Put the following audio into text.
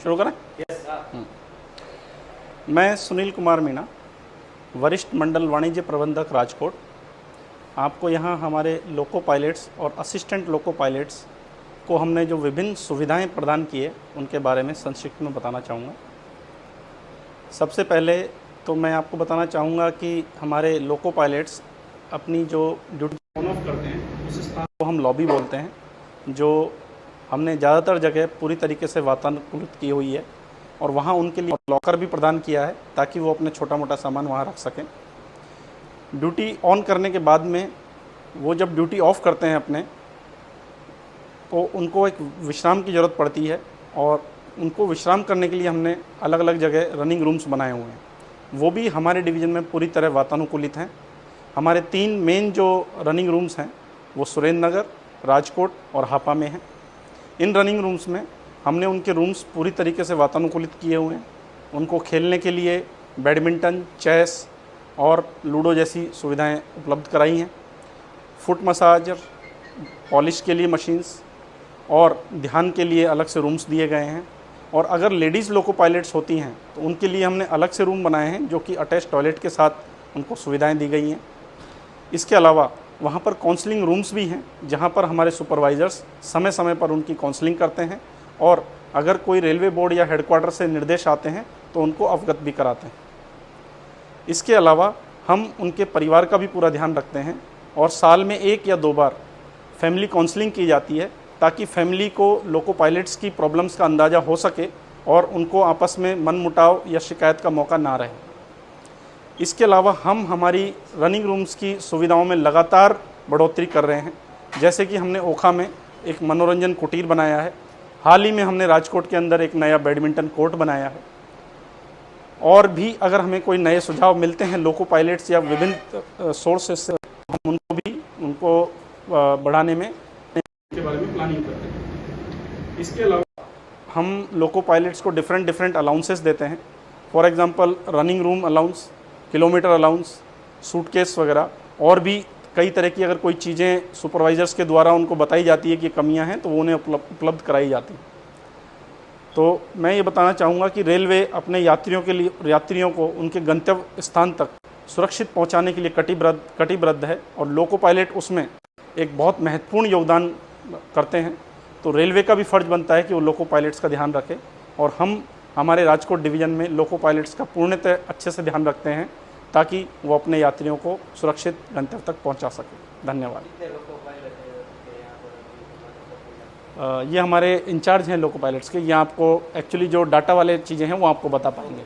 शुरू करें? मैं सुनील कुमार मीणा, वरिष्ठ मंडल वाणिज्य प्रबंधक राजकोट, आपको यहाँ हमारे लोको पायलट्स और असिस्टेंट लोको पायलट्स को हमने जो विभिन्न सुविधाएं प्रदान की है उनके बारे में संक्षिप्त में बताना चाहूँगा। सबसे पहले तो मैं आपको बताना चाहूँगा कि हमारे लोको पायलट्स अपनी जो ड्यूटी ऑन ऑफ करते हैं उस स्थान को हम लॉबी बोलते हैं, जो हमने ज़्यादातर जगह पूरी तरीके से वातानुकूलित की हुई है और वहाँ उनके लिए लॉकर भी प्रदान किया है ताकि वो अपने छोटा मोटा सामान वहाँ रख सकें। ड्यूटी ऑन करने के बाद में वो जब ड्यूटी ऑफ करते हैं अपने, तो उनको एक विश्राम की ज़रूरत पड़ती है और उनको विश्राम करने के लिए हमने अलग अलग जगह रनिंग रूम्स बनाए हुए हैं। वो भी हमारे डिवीज़न में पूरी तरह वातानुकूलित हैं। हमारे 3 मेन जो रनिंग रूम्स हैं वो सुरेंद्र नगर, राजकोट और हापा में हैं। इन रनिंग रूम्स में हमने उनके रूम्स पूरी तरीके से वातानुकूलित किए हुए हैं। उनको खेलने के लिए बैडमिंटन, चेस और लूडो जैसी सुविधाएं उपलब्ध कराई हैं। फुट मसाजर, पॉलिश के लिए मशीन्स और ध्यान के लिए अलग से रूम्स दिए गए हैं। और अगर लेडीज़ लोको पायलट्स होती हैं तो उनके लिए हमने अलग से रूम बनाए हैं जो कि अटैच टॉयलेट के साथ उनको सुविधाएं दी गई हैं। इसके अलावा वहाँ पर काउंसलिंग रूम्स भी हैं जहाँ पर हमारे सुपरवाइज़र्स समय समय पर उनकी काउंसलिंग करते हैं और अगर कोई रेलवे बोर्ड या हेडक्वार्टर से निर्देश आते हैं तो उनको अवगत भी कराते हैं। इसके अलावा हम उनके परिवार का भी पूरा ध्यान रखते हैं और साल में 1 या 2 बार फैमिली काउंसलिंग की जाती है ताकि फैमिली को लोको पायलट्स की प्रॉब्लम्स का अंदाज़ा हो सके और उनको आपस में मनमुटाव या शिकायत का मौका ना रहे। इसके अलावा हम हमारी रनिंग रूम्स की सुविधाओं में लगातार बढ़ोतरी कर रहे हैं। जैसे कि हमने ओखा में एक मनोरंजन कुटीर बनाया है, हाल ही में हमने राजकोट के अंदर एक नया बैडमिंटन कोर्ट बनाया है। और भी अगर हमें कोई नए सुझाव मिलते हैं लोको पायलट्स या विभिन्न सोर्सेस से, हम उनको बढ़ाने में के बारे में प्लानिंग करते हैं। इसके अलावा हम लोको पायलट्स को डिफरेंट अलाउंसेस देते हैं। For example running room allowance, kilometre allowance, suitcase वगैरह, और भी कई तरह की अगर कोई चीज़ें सुपरवाइज़र्स के द्वारा उनको बताई जाती है कि कमियां हैं तो वो उन्हें उपलब्ध कराई जाती हैं। तो मैं ये बताना चाहूँगा कि रेलवे अपने यात्रियों को उनके गंतव्य स्थान तक सुरक्षित पहुँचाने के लिए कटिबद्ध है और लोको पायलट उसमें एक बहुत महत्वपूर्ण योगदान करते हैं। तो रेलवे का भी फ़र्ज़ बनता है कि वो लोको पायलट्स का ध्यान रखे और हम हमारे राजकोट डिवीज़न में लोको पायलट्स का पूर्णतः अच्छे से ध्यान रखते हैं ताकि वो अपने यात्रियों को सुरक्षित गंतव्य तक पहुंचा सकें। धन्यवाद। ये हमारे इंचार्ज हैं लोको पायलट्स के। ये आपको एक्चुअली जो डाटा वाले चीज़ें हैं वो आपको बता पाएंगे।